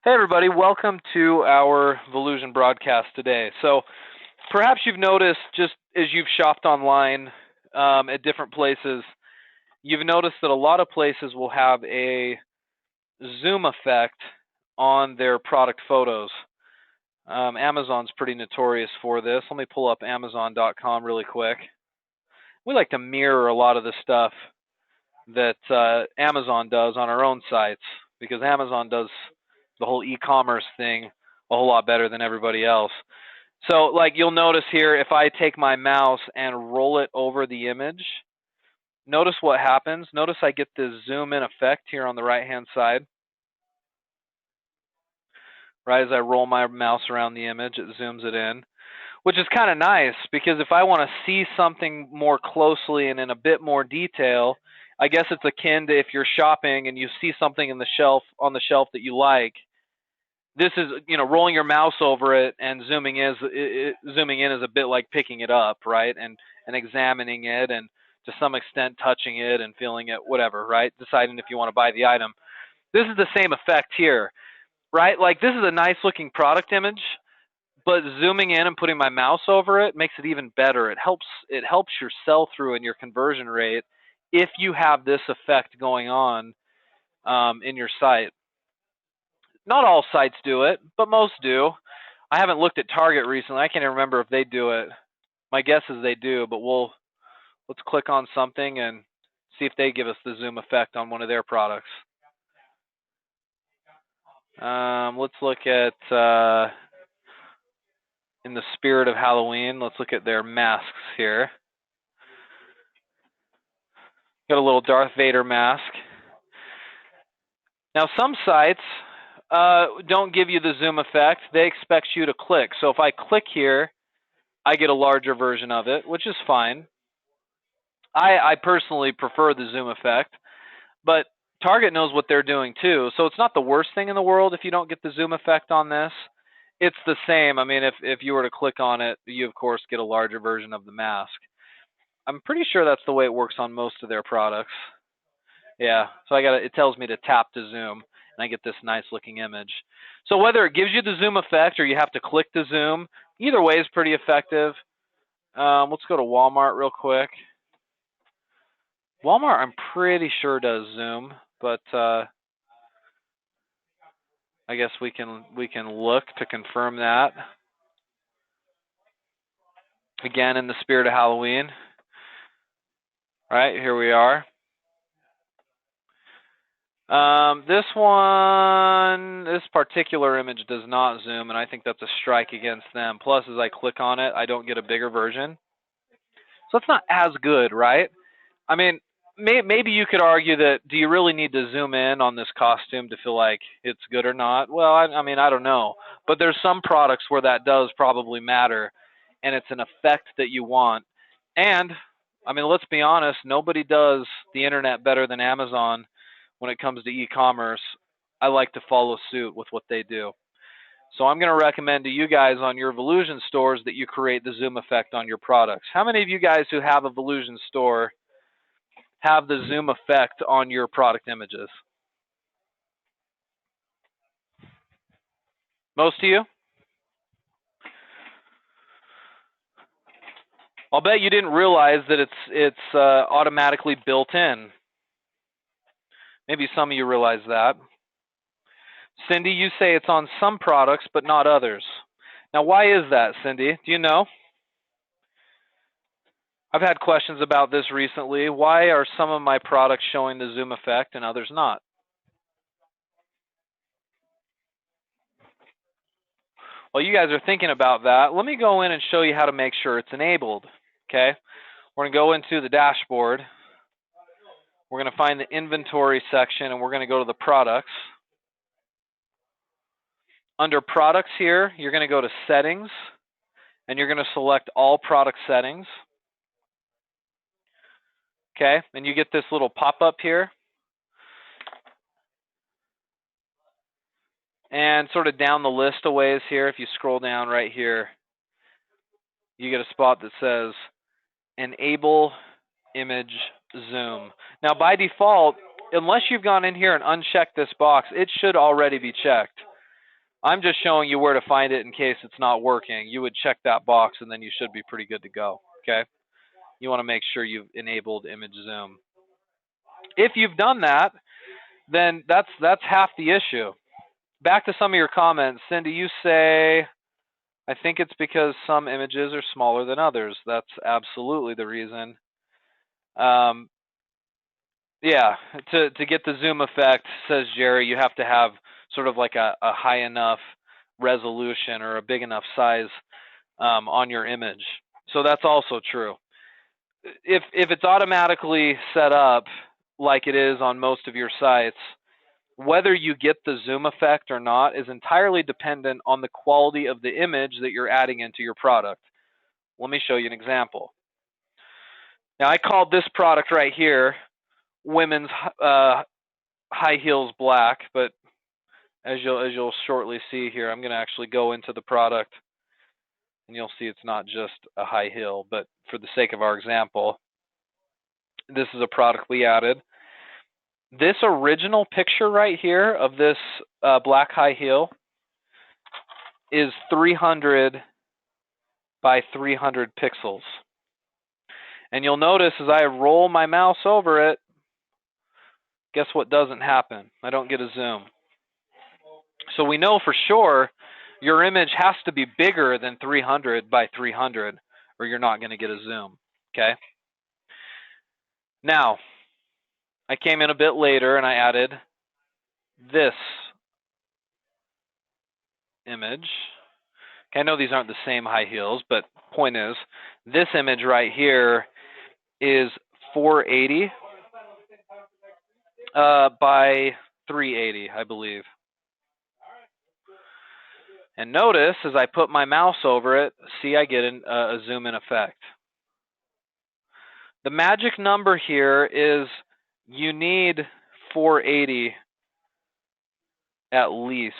Hey everybody, welcome to our Volusion broadcast today. So perhaps you've noticed just as you've shopped online at different places, you've noticed that a lot of places will have a zoom effect on their product photos. Amazon's pretty notorious for this. Let me pull up Amazon.com really quick. We like to mirror a lot of the stuff that Amazon does on our own sites because Amazon does the whole e-commerce thing a whole lot better than everybody else. So like you'll notice here, if I take my mouse and roll it over the image, notice what happens. Notice I get this zoom in effect here on the right hand side. Right as I roll my mouse around the image, it zooms it in, which is kind of nice because if I want to see something more closely and in a bit more detail, I guess it's akin to if you're shopping and you see something in the shelf on the shelf that you like. This is, rolling your mouse over it and zooming in is a bit like picking it up, right? And examining it and to some extent touching it and feeling it, whatever, right? Deciding if you want to buy the item. This is the same effect here, right? Like this is a nice looking product image, but zooming in and putting my mouse over it makes it even better. It helps your sell through and your conversion rate if you have this effect going on in your site. Not all sites do it, but most do. I haven't looked at Target recently. I can't even remember if they do it. My guess is they do, but let's click on something and see if they give us the zoom effect on one of their products. Let's look at, in the spirit of Halloween, let's look at their masks here. Got a little Darth Vader mask. Now, some sites don't give you the zoom effect. They expect you to click. So if I click here, I get a larger version of it, which is fine. I personally prefer the zoom effect, but Target knows what they're doing too. So it's not the worst thing in the world if you don't get the zoom effect on this. It's the same. I mean, if you were to click on it, you of course get a larger version of the mask. I'm pretty sure that's the way it works on most of their products. Yeah, so it tells me to tap to zoom, and I get this nice looking image. So whether it gives you the zoom effect or you have to click to zoom, either way is pretty effective. Let's go to Walmart real quick. Walmart, I'm pretty sure does zoom, but I guess we can look to confirm that. Again, in the spirit of Halloween. All right, here we are. This particular image does not zoom, and I think that's a strike against them. Plus, as I click on it, I don't get a bigger version. So it's not as good, right? I mean, maybe you could argue that, do you really need to zoom in on this costume to feel like it's good or not? Well, I mean, I don't know. But there's some products where that does probably matter, and it's an effect that you want. And, I mean, let's be honest, nobody does the internet better than Amazon when it comes to e-commerce. I like to follow suit with what they do. So I'm going to recommend to you guys on your Volusion stores that you create the zoom effect on your products. How many of you guys who have a Volusion store have the zoom effect on your product images? Most of you? I'll bet you didn't realize that it's automatically built in. Maybe some of you realize that. Cindy, you say it's on some products but not others. Now, why is that, Cindy? Do you know? I've had questions about this recently. Why are some of my products showing the zoom effect and others not? Well, you guys are thinking about that. Let me go in and show you how to make sure it's enabled. Okay, we're going to go into the dashboard. We're going to find the inventory section, and we're going to go to the products. Under products here, you're going to go to settings, and you're going to select all product settings. Okay, and you get this little pop-up here. And sort of down the list a ways here, if you scroll down right here, you get a spot that says Enable Image Zoom. Now, by default, unless you've gone in here and unchecked this box, it should already be checked. I'm just showing you where to find it in case it's not working. You would check that box and then you should be pretty good to go, okay? You want to make sure you've enabled image zoom. If you've done that, then that's half the issue. Back to some of your comments. Cindy, you say, I think it's because some images are smaller than others. That's absolutely the reason. Yeah, to get the zoom effect, says Jerry, you have to have sort of like a high enough resolution or a big enough size on your image. So that's also true. If it's automatically set up like it is on most of your sites, whether you get the zoom effect or not is entirely dependent on the quality of the image that you're adding into your product. Let me show you an example. Now, I called this product right here women's high heels black, but as you'll shortly see here, I'm going to actually go into the product, and you'll see it's not just a high heel. But for the sake of our example, this is a product we added. This original picture right here of this black high heel is 300 by 300 pixels. And you'll notice as I roll my mouse over it, guess what doesn't happen? I don't get a zoom. So we know for sure your image has to be bigger than 300 by 300 or you're not going to get a zoom, okay? Now, I came in a bit later and I added this image. Okay, I know these aren't the same high heels, but point is, this image right here is 480 by 380, I believe. And notice, as I put my mouse over it, see I get a zoom in effect. The magic number here is you need 480 at least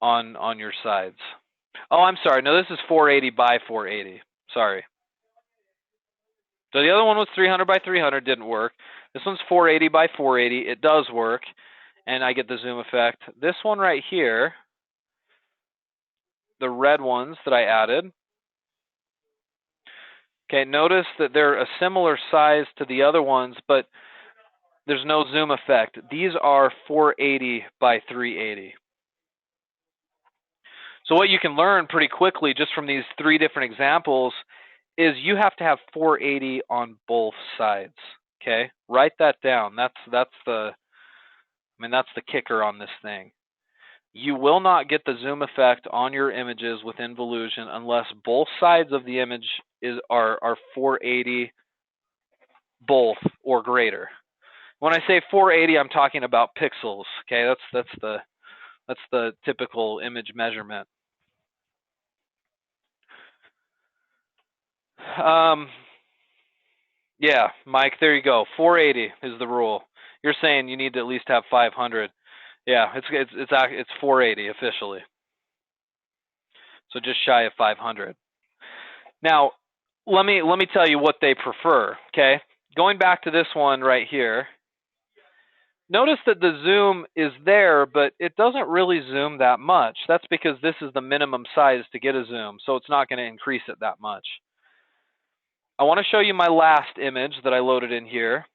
on your sides. Oh, I'm sorry. No, this is 480 by 480. Sorry. So the other one was 300 by 300, didn't work. This one's 480 by 480. It does work, and I get the zoom effect. This one right here, the red ones that I added, okay, notice that they're a similar size to the other ones, but there's no zoom effect. These are 480 by 380. So what you can learn pretty quickly just from these three different examples is you have to have 480 on both sides. Okay, write that down. That's the kicker on this thing. You will not get the zoom effect on your images within Volusion unless both sides of the image are 480 both or greater. When I say 480, I'm talking about pixels. Okay, that's the typical image measurement. Yeah, Mike, there you go. 480 is the rule. You're saying you need to at least have 500. Yeah, it's 480 officially. So just shy of 500. Now, let me tell you what they prefer, okay? Going back to this one right here. Notice that the zoom is there, but it doesn't really zoom that much. That's because this is the minimum size to get a zoom, so it's not going to increase it that much. I want to show you my last image that I loaded in here.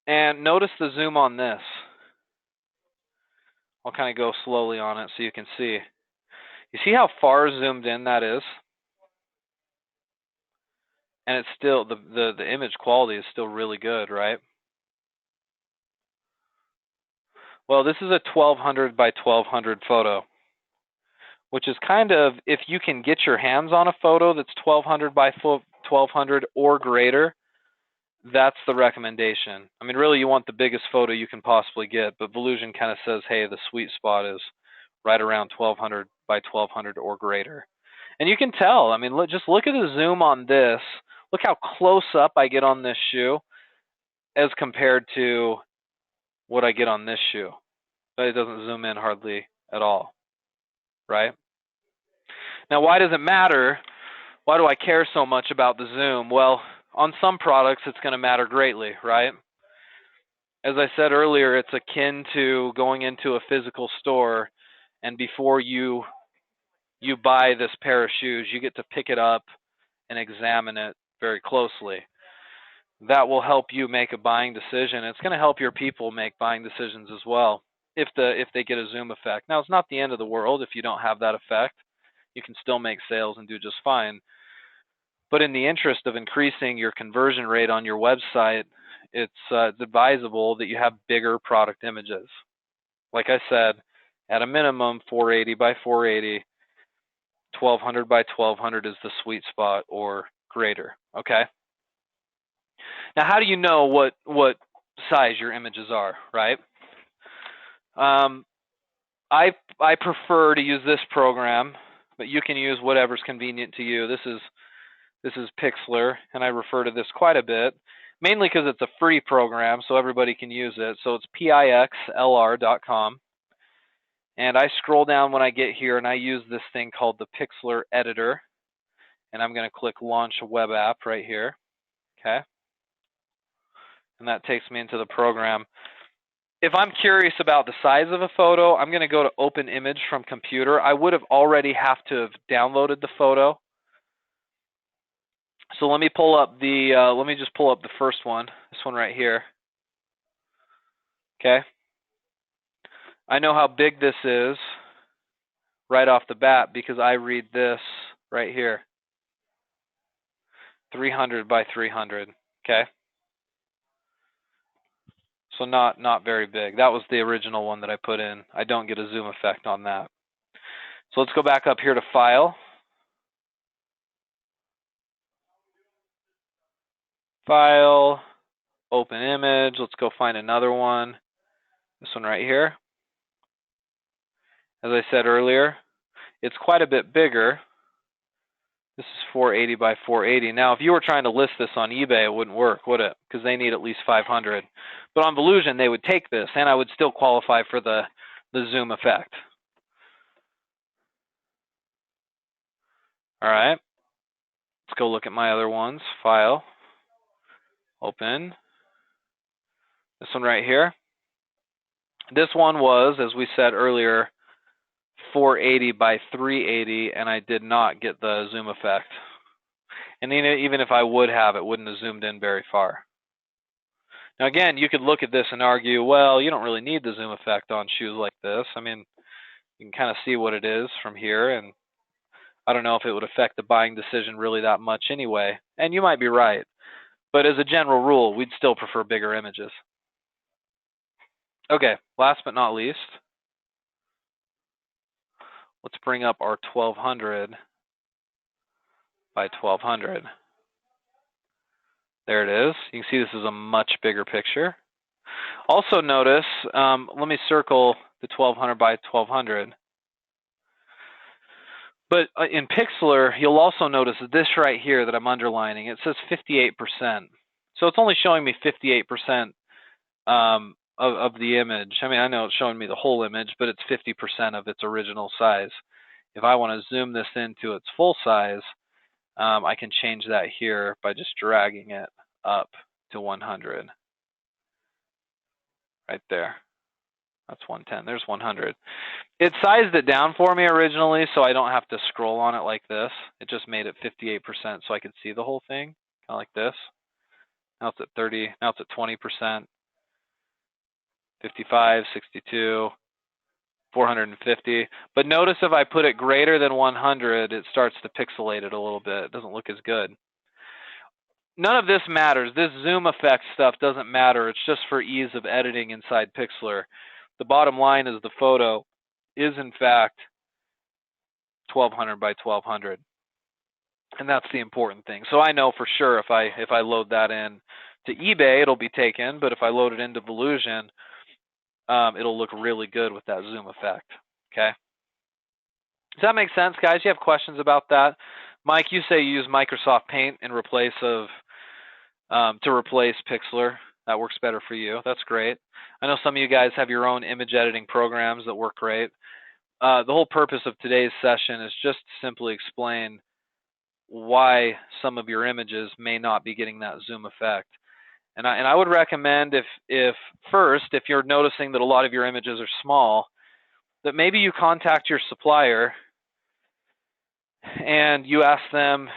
And notice the zoom on this. I'll kind of go slowly on it so you can see. You see how far zoomed in that is? And it's still, the image quality is still really good, right? Well, this is a 1200 by 1200 photo, which is kind of, if you can get your hands on a photo that's 1200 by 1200 or greater, that's the recommendation. I mean, really, you want the biggest photo you can possibly get, but Volusion kind of says, hey, the sweet spot is right around 1200 by 1200 or greater. And you can tell, I mean, just look at the zoom on this. Look how close up I get on this shoe as compared to what I get on this shoe. But it doesn't zoom in hardly at all, right? Now, why does it matter? Why do I care so much about the zoom? Well, on some products, it's going to matter greatly, right? As I said earlier, it's akin to going into a physical store, and before you buy this pair of shoes, you get to pick it up and examine it very closely. That will help you make a buying decision. It's going to help your people make buying decisions as well if they get a zoom effect. Now, it's not the end of the world if you don't have that effect. You can still make sales and do just fine. But in the interest of increasing your conversion rate on your website, it's advisable that you have bigger product images. Like I said, at a minimum, 480 by 480, 1200 by 1200 is the sweet spot or greater. Okay. Now, how do you know what size your images are, right? I prefer to use this program, but you can use whatever's convenient to you. This is Pixlr, and I refer to this quite a bit, mainly because it's a free program, so everybody can use it. So it's pixlr.com. And I scroll down when I get here, and I use this thing called the Pixlr Editor. And I'm going to click Launch a Web App right here. Okay. And that takes me into the program. If I'm curious about the size of a photo, I'm going to go to Open Image from Computer. I would have already have to have downloaded the photo. So let me pull up the, let me just pull up the first one, this one right here. Okay. I know how big this is right off the bat because I read this right here. 300 by 300. Okay. So not very big. That was the original one that I put in. I don't get a zoom effect on that. So let's go back up here to File. File, Open Image. Let's go find another one. This one right here. As I said earlier, it's quite a bit bigger. This is 480 by 480. Now, if you were trying to list this on eBay, it wouldn't work, would it? Because they need at least 500. But on Volusion, they would take this, and I would still qualify for the zoom effect. All right. Let's go look at my other ones. File, Open. This one right here. This one was, as we said earlier, 480 by 380, and I did not get the zoom effect. And even if I would have, it wouldn't have zoomed in very far. Now, again, you could look at this and argue, well, you don't really need the zoom effect on shoes like this. I mean, you can kind of see what it is from here, and I don't know if it would affect the buying decision really that much anyway. And you might be right. But as a general rule, we'd still prefer bigger images. Okay, last but not least, let's bring up our 1200 by 1200. There it is. You can see this is a much bigger picture. Also notice, let me circle the 1200 by 1200. But in Pixlr, you'll also notice this right here that I'm underlining. It says 58%. So it's only showing me 58% of the image. I mean, I know it's showing me the whole image, but it's 50% of its original size. If I want to zoom this into its full size, I can change that here by just dragging it up to 100. Right there. That's 110. There's 100. It sized it down for me originally, so I don't have to scroll on it like this. It just made it 58% so I could see the whole thing, kind of like this. Now it's at 30. Now it's at 20%. 55, 62, 450. But notice if I put it greater than 100, it starts to pixelate it a little bit. It doesn't look as good. None of this matters. This zoom effect stuff doesn't matter. It's just for ease of editing inside Pixlr. The bottom line is the photo is in fact 1200 by 1200. And that's the important thing. So I know for sure if I load that in to eBay, it'll be taken, but if I load it into Volusion, it'll look really good with that zoom effect. Okay? Does that make sense, guys? You have questions about that? Mike, you say you use Microsoft Paint in replace of to replace Pixlr. That works better for you. That's great. I know some of you guys have your own image editing programs that work great. The whole purpose of today's session is just to simply explain why some of your images may not be getting that zoom effect. And I would recommend if first, if you're noticing that a lot of your images are small, that maybe you contact your supplier and you ask them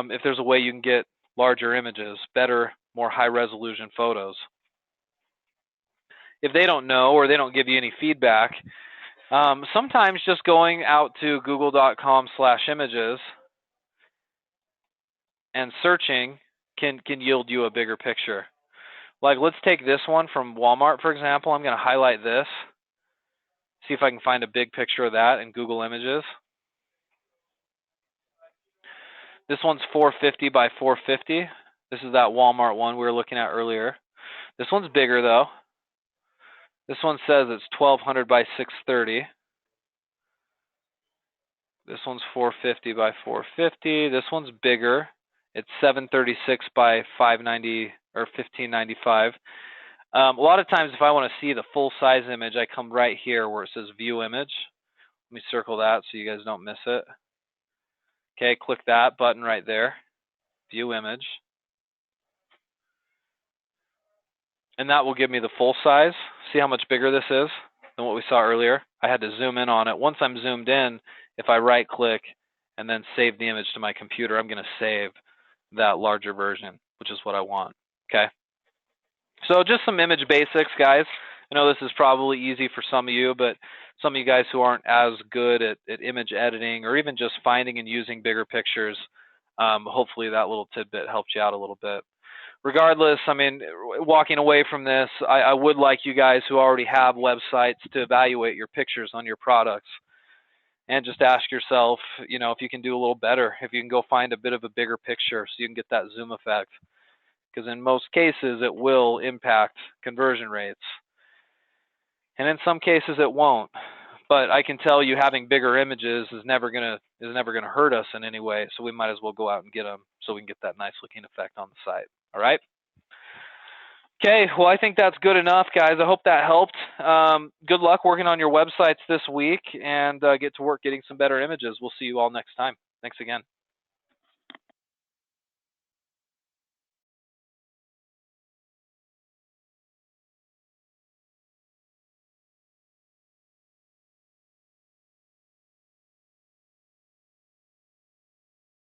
if there's a way you can get larger images, better, more high resolution photos. If they don't know or they don't give you any feedback, sometimes just going out to google.com/images and searching can yield you a bigger picture. Like, let's take this one from Walmart, for example. I'm going to highlight this, see if I can find a big picture of that in Google Images. This one's 450 by 450. This is that Walmart one we were looking at earlier. This one's bigger, though. This one says it's 1200 by 630. This one's 450 by 450. This one's bigger. It's 736 by 590 or 1595. A lot of times, if I want to see the full size image, I come right here where it says View Image. Let me circle that so you guys don't miss it. Okay, click that button right there, View Image. And that will give me the full size. See how much bigger this is than what we saw earlier? I had to zoom in on it. Once I'm zoomed in, if I right click and then save the image to my computer, I'm going to save that larger version, which is what I want. Okay. So just some image basics, guys. I know this is probably easy for some of you, but some of you guys who aren't as good at image editing or even just finding and using bigger pictures, hopefully that little tidbit helped you out a little bit. Regardless, I mean, walking away from this, I would like you guys who already have websites to evaluate your pictures on your products and just ask yourself, you know, if you can do a little better, if you can go find a bit of a bigger picture so you can get that zoom effect. Because in most cases, it will impact conversion rates. And in some cases, it won't. But I can tell you having bigger images is never gonna hurt us in any way. So we might as well go out and get them so we can get that nice looking effect on the site. All right. Okay, well, I think that's good enough, guys. I hope that helped. Good luck working on your websites this week and get to work getting some better images. We'll see you all next time. Thanks again.